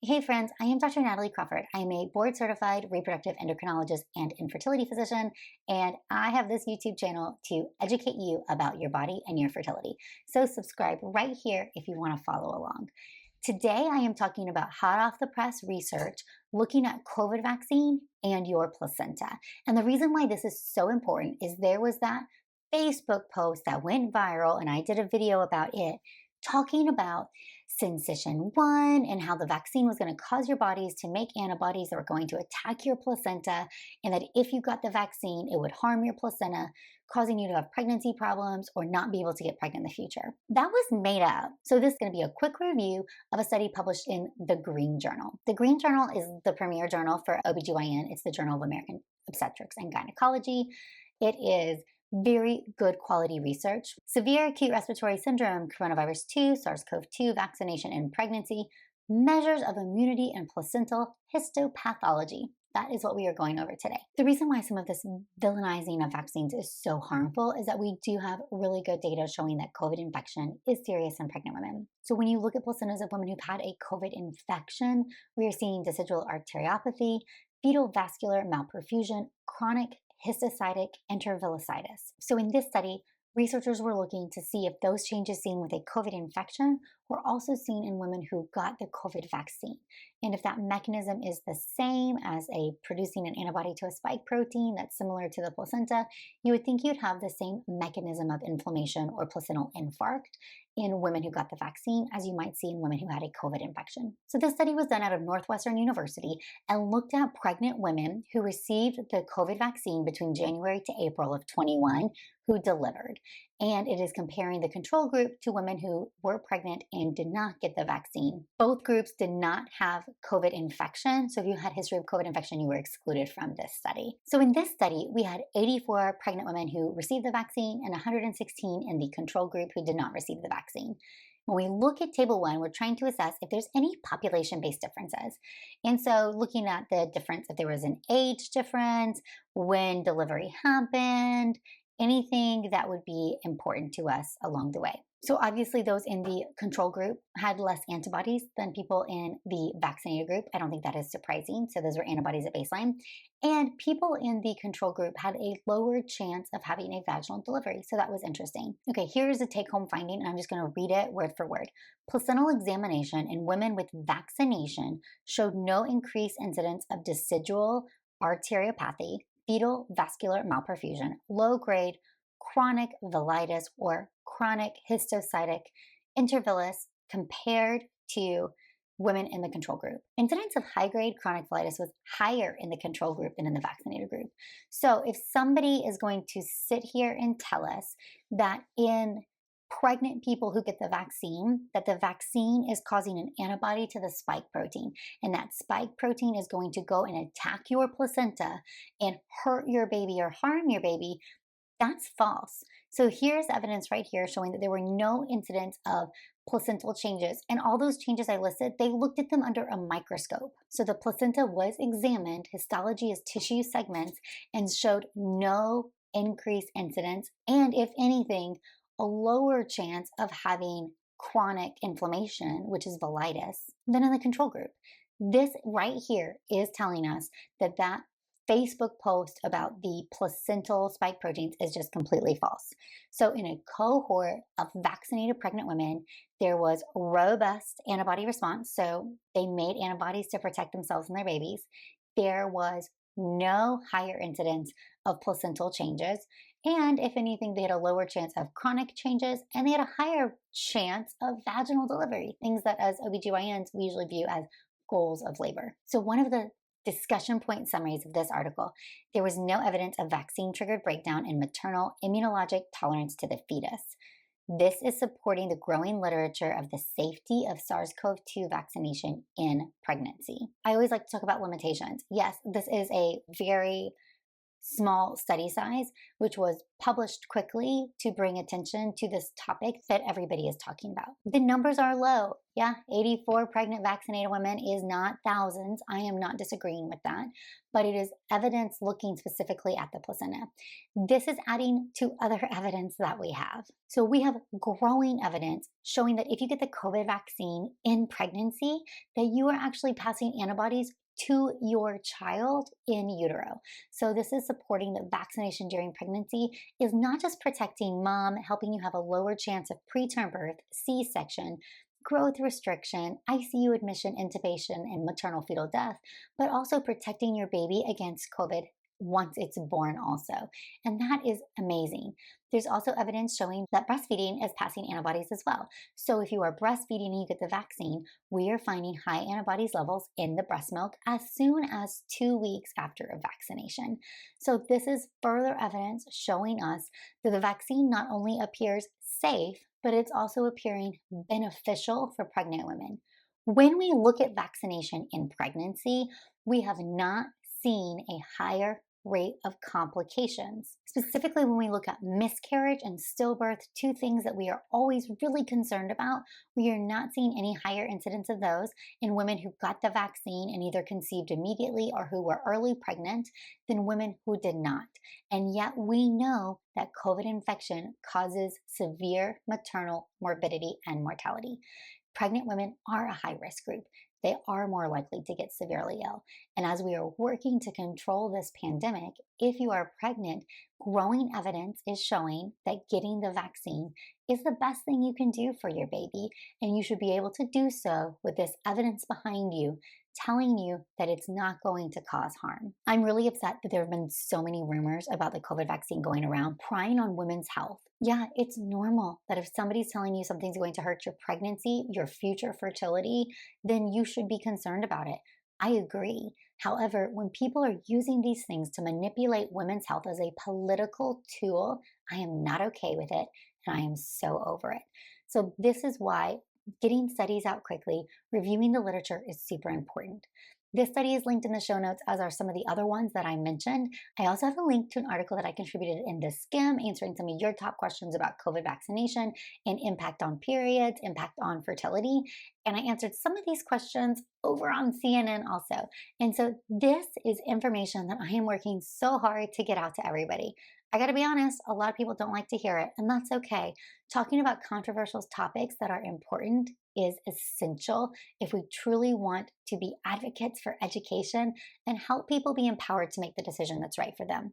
Hey friends, I am Dr. Natalie Crawford. I am a board certified reproductive endocrinologist and infertility physician, and I have this YouTube channel to educate you about your body and your fertility. So subscribe right here if you want to follow along. Today I am talking about hot off the press research looking at COVID vaccine and your placenta. And the reason why this is so important is there was that Facebook post that went viral, and I did a video about it talking about Sensation 1 and how the vaccine was going to cause your bodies to make antibodies that were going to attack your placenta, and that if you got the vaccine, it would harm your placenta, causing you to have pregnancy problems or not be able to get pregnant in the future. That was made up. So this is going to be a quick review of a study published in the Green Journal. The Green Journal is the premier journal for OBGYN. It's the Journal of American Obstetrics and Gynecology. It is very good quality research. Severe acute respiratory syndrome, coronavirus 2, SARS-CoV-2, vaccination and pregnancy, measures of immunity and placental histopathology. That is what we are going over today. The reason why some of this villainizing of vaccines is so harmful is that we do have really good data showing that COVID infection is serious in pregnant women. So when you look at placentas of women who've had a COVID infection, we are seeing decidual arteriopathy, fetal vascular malperfusion, chronic histiocytic enterovillositis. So in this study, researchers were looking to see if those changes seen with a COVID infection were also seen in women who got the COVID vaccine. And if that mechanism is the same as producing an antibody to a spike protein that's similar to the placenta, you would think you'd have the same mechanism of inflammation or placental infarct in women who got the vaccine as you might see in women who had a COVID infection. So this study was done out of Northwestern University and looked at pregnant women who received the COVID vaccine between January to April of 21 who delivered. And it is comparing the control group to women who were pregnant and did not get the vaccine. Both groups did not have COVID infection. So if you had history of COVID infection, you were excluded from this study. So in this study, we had 84 pregnant women who received the vaccine and 116 in the control group who did not receive the vaccine. When we look at table 1, we're trying to assess if there's any population-based differences. And so looking at the difference, if there was an age difference, when delivery happened, anything that would be important to us along the way. So obviously those in the control group had less antibodies than people in the vaccinated group. I don't think that is surprising. So those were antibodies at baseline. And people in the control group had a lower chance of having a vaginal delivery. So that was interesting. Okay, here's a take-home finding, and I'm just going to read it word for word. Placental examination in women with vaccination showed no increased incidence of decidual arteriopathy, fetal vascular malperfusion, low-grade chronic velitis, or chronic histiocytic enterovillus compared to women in the control group. Incidence of high-grade chronic velitis was higher in the control group than in the vaccinated group. So if somebody is going to sit here and tell us that in pregnant people who get the vaccine, that the vaccine is causing an antibody to the spike protein, and that spike protein is going to go and attack your placenta and hurt your baby or harm your baby, that's false. So here's evidence right here showing that there were no incidents of placental changes. And all those changes I listed, they looked at them under a microscope. So the placenta was examined, histology is tissue segments, and showed no increased incidence, and if anything, a lower chance of having chronic inflammation, which is velitis, than in the control group. This right here is telling us that that Facebook post about the placental spike proteins is just completely false. So in a cohort of vaccinated pregnant women, there was robust antibody response. So they made antibodies to protect themselves and their babies. There was no higher incidence of placental changes. And if anything, they had a lower chance of chronic changes, and they had a higher chance of vaginal delivery, things that as OBGYNs we usually view as goals of labor. So one of the discussion point summaries of this article, there was no evidence of vaccine-triggered breakdown in maternal immunologic tolerance to the fetus. This is supporting the growing literature of the safety of SARS-CoV-2 vaccination in pregnancy. I always like to talk about limitations. Yes, this is a very small study size, which was published quickly to bring attention to this topic that everybody is talking about. The numbers are low. Yeah, 84 pregnant vaccinated women is not thousands. I am not disagreeing with that, but it is evidence looking specifically at the placenta. This is adding to other evidence that we have. So we have growing evidence showing that if you get the COVID vaccine in pregnancy, that you are actually passing antibodies to your child in utero. So this is supporting that vaccination during pregnancy is not just protecting mom, helping you have a lower chance of preterm birth, C-section, growth restriction, ICU admission, intubation, and maternal fetal death, but also protecting your baby against COVID once it's born also. And that is amazing. There's also evidence showing that breastfeeding is passing antibodies as well. So if you are breastfeeding and you get the vaccine, we are finding high antibodies levels in the breast milk as soon as 2 weeks after a vaccination. So this is further evidence showing us that the vaccine not only appears safe, but it's also appearing beneficial for pregnant women. When we look at vaccination in pregnancy, we have not seen a higher rate of complications. Specifically, when we look at miscarriage and stillbirth, two things that we are always really concerned about, we are not seeing any higher incidence of those in women who got the vaccine and either conceived immediately or who were early pregnant than women who did not. And yet we know that COVID infection causes severe maternal morbidity and mortality. Pregnant women are a high-risk group. They are more likely to get severely ill. And as we are working to control this pandemic, if you are pregnant, growing evidence is showing that getting the vaccine is the best thing you can do for your baby. And you should be able to do so with this evidence behind you telling you that it's not going to cause harm. I'm really upset that there have been so many rumors about the COVID vaccine going around, prying on women's health. Yeah, it's normal that if somebody's telling you something's going to hurt your pregnancy, your future fertility, then you should be concerned about it. I agree. However, when people are using these things to manipulate women's health as a political tool, I am not okay with it, and I am so over it. So this is why getting studies out quickly, reviewing the literature is super important. This study is linked in the show notes, as are some of the other ones that I mentioned. I also have a link to an article that I contributed in the Skim, answering some of your top questions about COVID vaccination and impact on periods, impact on fertility. And I answered some of these questions over on CNN also. And so this is information that I am working so hard to get out to everybody. I gotta be honest, a lot of people don't like to hear it, and that's okay. Talking about controversial topics that are important is essential if we truly want to be advocates for education and help people be empowered to make the decision that's right for them.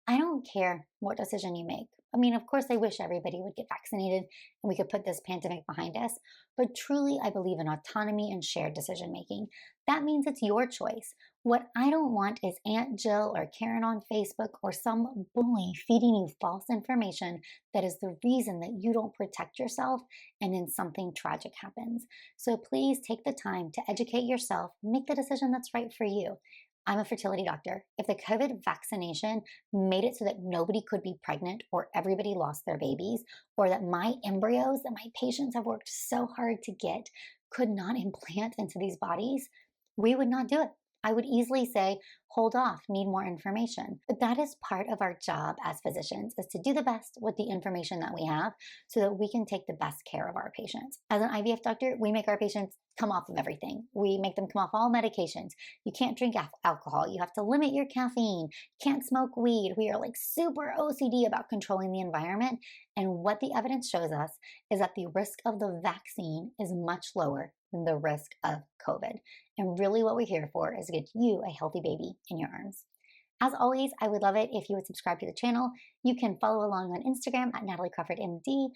I don't care what decision you make. I mean, of course, I wish everybody would get vaccinated and we could put this pandemic behind us, but truly, I believe in autonomy and shared decision making. That means it's your choice. What I don't want is Aunt Jill or Karen on Facebook or some bully feeding you false information that is the reason that you don't protect yourself and then something tragic happens. So please take the time to educate yourself, make the decision that's right for you. I'm a fertility doctor. If the COVID vaccination made it so that nobody could be pregnant or everybody lost their babies, or that my embryos that my patients have worked so hard to get could not implant into these bodies, we would not do it. I would easily say, hold off, need more information. But that is part of our job as physicians, is to do the best with the information that we have so that we can take the best care of our patients. As an IVF doctor, we make our patients come off of everything. We make them come off all medications. You can't drink alcohol. You have to limit your caffeine. You can't smoke weed. We are like super OCD about controlling the environment. And what the evidence shows us is that the risk of the vaccine is much lower than the risk of COVID. And really what we're here for is to get you a healthy baby in your arms. As always, I would love it if you would subscribe to the channel. You can follow along on Instagram at Natalie Crawford MD,